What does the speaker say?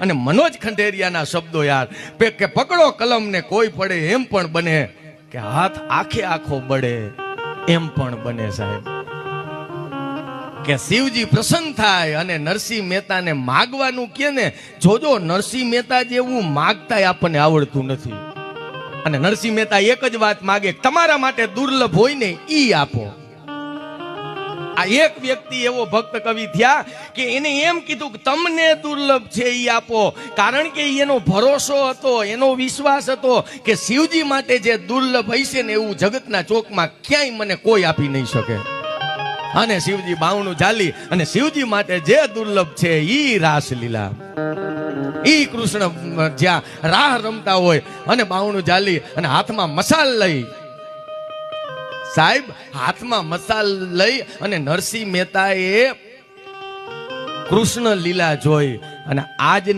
અને મનોજ ખંડેરિયાના શબ્દો યાર કે પકડો કલમ ને કોઈ પડે એમ પણ બને, કે હાથ આખે આખો બળે એમ પણ બને સાહેબ. કે શિવજી પ્રસન્ન થાય અને નરસિંહ મહેતાને માગવાનું કે ને, જોજો નરસિંહ મહેતા જેવું માગતા આપણને આવડતું નથી. અને નરસિંહ મહેતા એક જ વાત માગે, તમારા માટે દુર્લભ હોય ને ઈ આપો. આ એક વ્યક્તિ એવો ભક્ત કવિ થયા કે એને એમ કીધું કે તમને દુર્લભ છે ઈ આપો, કારણ કે એનો ભરોસો હતો, એનો વિશ્વાસ હતો કે શિવજી માટે જે દુર્લભ હશે ને એવું જગતના ચોકમાં ક્યાંય મને કોઈ આપી નહીં શકે. અને શિવજી બાવણું ઝાલી અને શિવજી માટે જે દુર્લભ છે ઈ રાસલીલા, ઈ કૃષ્ણ જ્યાં રાહ રમતા હોય અને બાવણું ઝાલી અને હાથમાં મસાલ લઈ, સાહેબ હાથમાં મસાલ લઈ અને નરસિંહ મહેતાએ કૃષ્ણ લીલા જોઈ. અને આજ